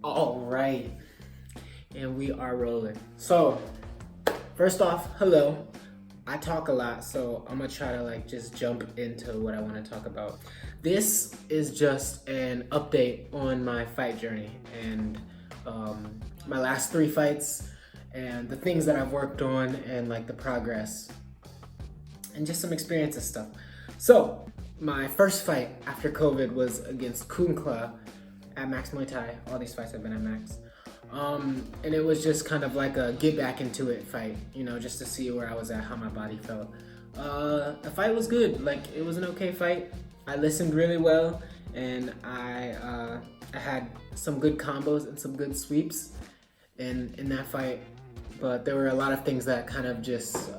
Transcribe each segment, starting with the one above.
All right, and we are rolling. So, first off, hello. I talk a lot, so I'm gonna try to just jump into what I want to talk about. This is just an update on my fight journey and my last 3 fights and the things that I've worked on and the progress and just some experiences stuff. So, my first fight after COVID was against Kunkla at Max Muay Thai. All these fights have been at Max. And it was just kind of like a get back into it fight, just to see where I was at, how my body felt. The fight was good. It was an okay fight. I listened really well, and I had some good combos and some good sweeps in that fight. But there were a lot of things that kind of just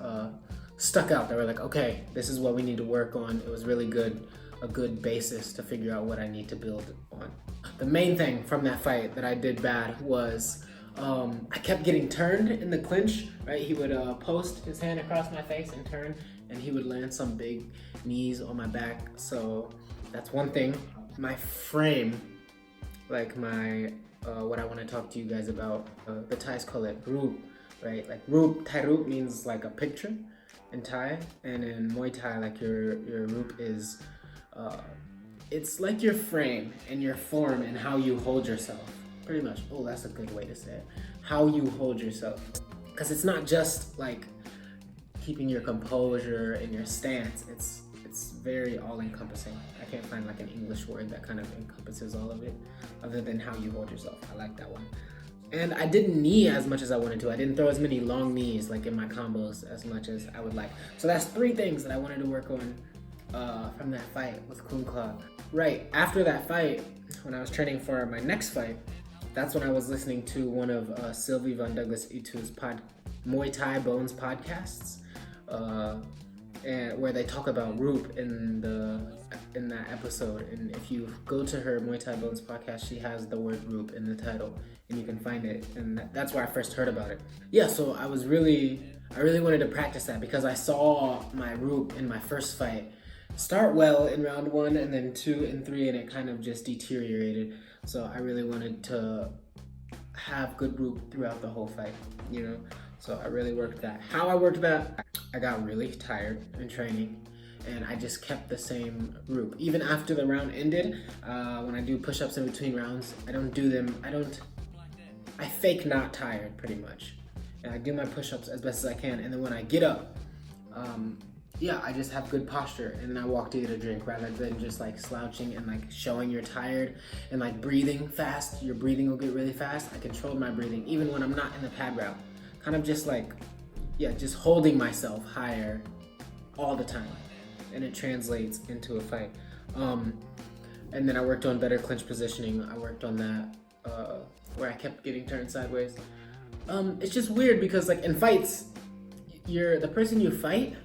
stuck out. They were like, okay, this is what we need to work on. It was really good, a good basis to figure out what I need to build on. The main thing from that fight that I did bad was I kept getting turned in the clinch, right? He would post his hand across my face and turn, and he would land some big knees on my back. So that's one thing. My frame, my what I want to talk to you guys about, the Thais call it ruup, right? Ruup, Thai ruup means a picture in Thai, and in Muay Thai, your ruup is it's like your frame and your form and how you hold yourself, pretty much. Oh, that's a good way to say it. How you hold yourself, because it's not just keeping your composure and your stance. It's very all-encompassing. I can't find an English word that kind of encompasses all of it, other than how you hold yourself. I like that one. And I didn't knee as much as I wanted to. I didn't throw as many long knees in my combos as much as I would like. So that's 3 things that I wanted to work on from that fight with Kunkla. Right after that fight, when I was training for my next fight, that's when I was listening to one of Sylvie Van Douglas Itu's Muay Thai Bones podcasts, and where they talk about ruup in that episode. And if you go to her Muay Thai Bones podcast, she has the word ruup in the title, and you can find it. And that's where I first heard about it. Yeah, so I really wanted to practice that because I saw my ruup in my first fight start well in round 1 and then 2 and 3, and it kind of just deteriorated. So I really wanted to have good ruup throughout the whole fight, So I really worked that. How I worked that, I got really tired in training, and I just kept the same ruup. Even after the round ended, when I do push-ups in between rounds, I don't do them, I fake not tired pretty much. And I do my push-ups as best as I can, and then when I get up, I just have good posture, and then I walk to get a drink rather than just slouching and showing you're tired and breathing fast. Your breathing will get really fast. I controlled my breathing even when I'm not in the pad route. Kind of just just holding myself higher all the time, and it translates into a fight. And then I worked on better clinch positioning. I worked on that where I kept getting turned sideways. It's just weird because in fights, the person you fight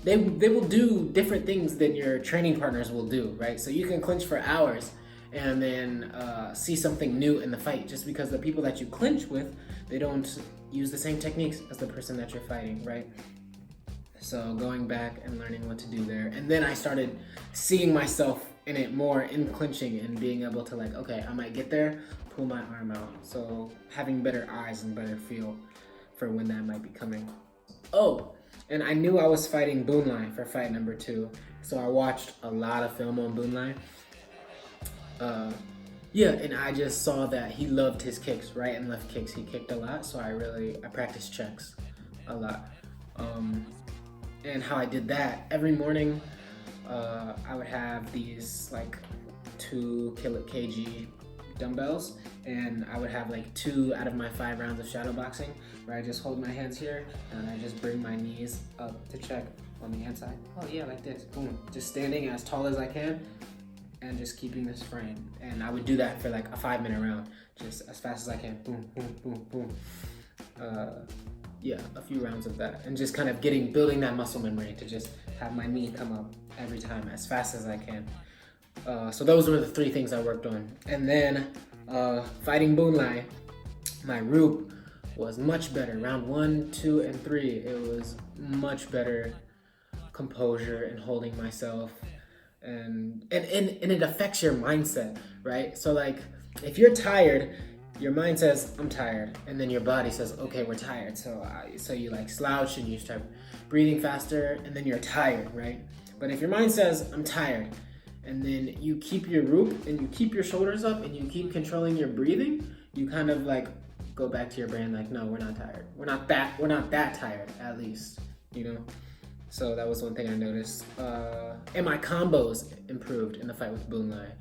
they will do different things than your training partners will do, right? So you can clinch for hours and then see something new in the fight just because the people that you clinch with, they don't use the same techniques as the person that you're fighting, right? So going back and learning what to do there. And then I started seeing myself in it more in clinching and being able to okay, I might get there, pull my arm out. So having better eyes and better feel for when that might be coming. Oh, and I knew I was fighting Boonlai for fight number 2, so I watched a lot of film on Boonlai. And I just saw that he loved his kicks, right and left kicks. He kicked a lot, so I practiced checks a lot. And how I did that, every morning I would have these 2 kg dumbbells, and I would have 2 out of my 5 rounds of shadow boxing where I just hold my hands here and I just bring my knees up to check on the inside. Oh yeah, like this, boom. Just standing as tall as I can and just keeping this frame. And I would do that for a 5-minute round, just as fast as I can. Boom, boom, boom, boom. A few rounds of that, and just kind of building that muscle memory to just have my knee come up every time as fast as I can. So those were the 3 things I worked on. And then fighting Boonlai, my ruup was much better. Round 1, 2, and 3, it was much better composure and holding myself. and it affects your mindset, right? So like if you're tired, your mind says I'm tired, and then your body says okay, we're tired. So you like slouch and you start breathing faster, and then you're tired, right? But if your mind says I'm tired, and then you keep your ruup and you keep your shoulders up and you keep controlling your breathing, you kind of like go back to your brain like, no, we're not tired. We're not that tired, at least, you know? So that was one thing I noticed. And my combos improved in the fight with Muay.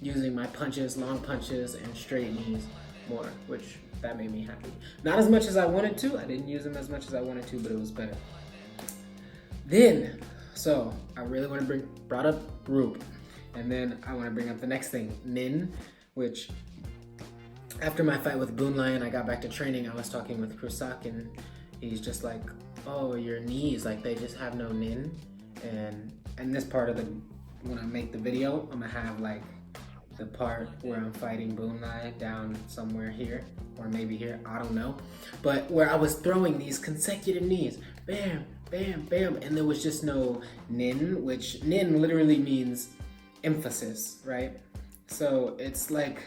Using my punches, long punches, and straight knees more, which that made me happy. Not as much as I wanted to. I didn't use them as much as I wanted to, but it was better. Then, so I really want to brought up ruup, and then I want to bring up the next thing, nin, which after my fight with Boonlion, I got back to training. I was talking with Krusak, and he's just like, oh, your knees, like they just have no nin. And this part of when I make the video, I'm gonna have like the part where I'm fighting Boonlion down somewhere here, or maybe here, I don't know. But where I was throwing these consecutive knees, bam, bam, bam, and there was just no nin, which nin literally means emphasis, right? So it's like,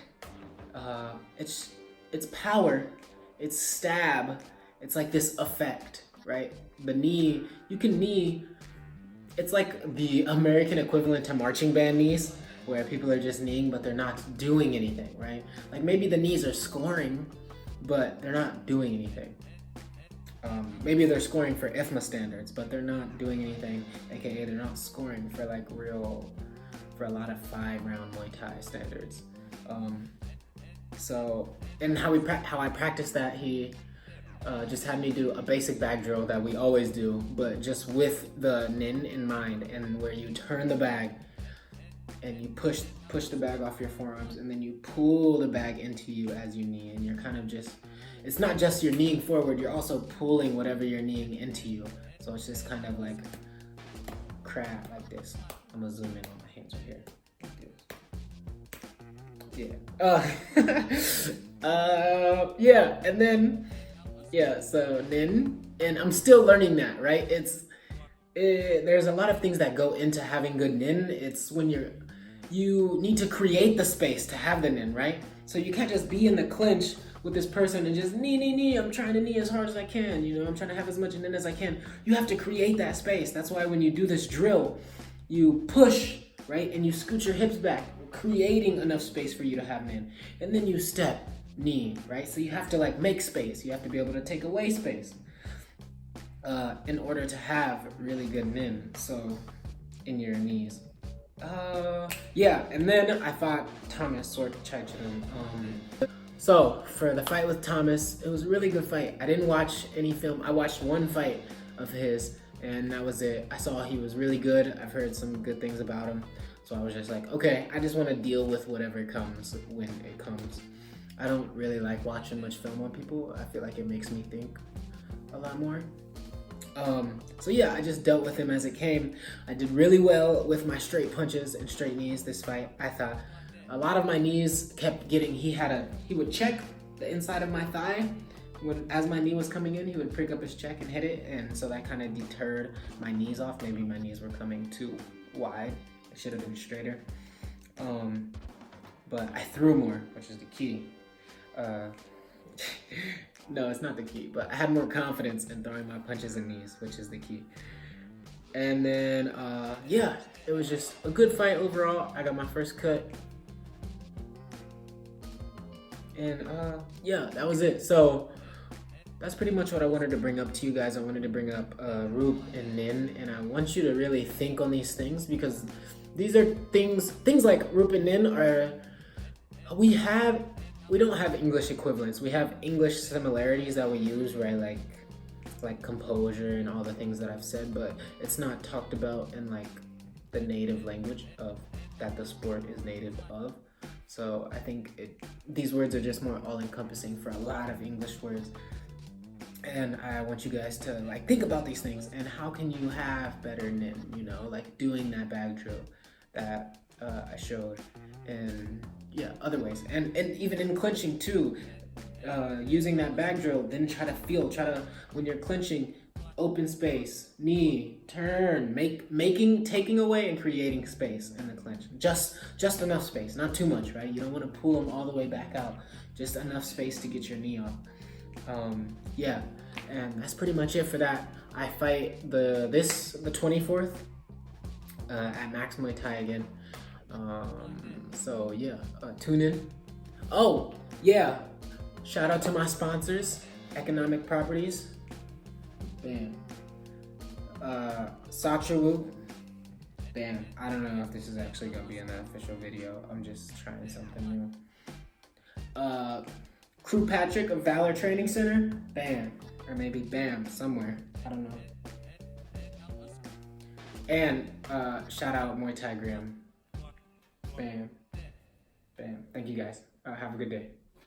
it's power, it's stab, it's like this effect, right? The knee, you can knee, it's like the American equivalent to marching band knees, where people are just kneeing, but they're not doing anything, right? Like maybe the knees are scoring, but they're not doing anything. Maybe they're scoring for IFMA standards, but they're not doing anything, aka they're not scoring for like for a lot of 5-round Muay Thai standards. So, and how I practiced that, he just had me do a basic bag drill that we always do, but just with the nin in mind, and where you turn the bag and you push the bag off your forearms, and then you pull the bag into you as you knee, and you're kind of just, it's not just you're kneeing forward, you're also pulling whatever you're kneeing into you. So it's just kind of like crab like this. I'm gonna zoom in on my hands right here. Yeah. Yeah, and then, yeah, so nin, and I'm still learning that, right? There's a lot of things that go into having good nin. It's when you need to create the space to have the nin, right? So you can't just be in the clinch with this person and just knee, I'm trying to knee as hard as I can, you know, I'm trying to have as much nin as I can. You have to create that space. That's why when you do this drill, you push, right? And you scoot your hips back, creating enough space for you to have nin. And then you step, knee, right? So you have to like make space. You have to be able to take away space in order to have really good nin. So in your knees. Yeah, and then I fought Thomas Sorchaichun. So for the fight with Thomas, it was a really good fight. I didn't watch any film. I watched one fight of his, and that was it. I saw he was really good. I've heard some good things about him. So I was just like, okay, I just want to deal with whatever comes when it comes. I don't really like watching much film on people. I feel like it makes me think a lot more. So yeah, I just dealt with him as it came. I did really well with my straight punches and straight knees this fight. I thought a lot of my knees kept getting, he would check the inside of my thigh. As my knee was coming in, he would prick up his check and hit it, and so that kind of deterred my knees off. Maybe my knees were coming too wide. It should have been straighter. But I threw more, which is the key. No, it's not the key, but I had more confidence in throwing my punches and knees, which is the key. And then, yeah, it was just a good fight overall. I got my first cut. And yeah, that was it. So that's pretty much what I wanted to bring up to you guys. I wanted to bring up ruup and nin, and I want you to really think on these things, because these are things like ruup and nin are, we don't have English equivalents. We have English similarities that we use, right? Like composure and all the things that I've said, but it's not talked about in like the native language that the sport is native of. So I think these words are just more all-encompassing for a lot of English words. And I want you guys to like think about these things, and how can you have better nin, you know, like doing that bag drill that I showed, and yeah, other ways, and even in clinching too, using that bag drill, then try to when you're clinching, open space, knee, turn, taking away and creating space in the clinch. Just enough space, not too much, right? You don't want to pull them all the way back out. Just enough space to get your knee off. Yeah, and that's pretty much it for that. I fight the 24th at Max Muay Thai again. So yeah, tune in. Oh yeah, shout out to my sponsors, Economic Properties. Bam. Ruup. Bam. I don't know if this is actually gonna be in the official video. I'm just trying something new. Crew Patrick of Valor Training Center. Bam. Or maybe Bam somewhere. I don't know. And shout out Muay Thai Graham. Bam. Bam. Thank you guys. Have a good day.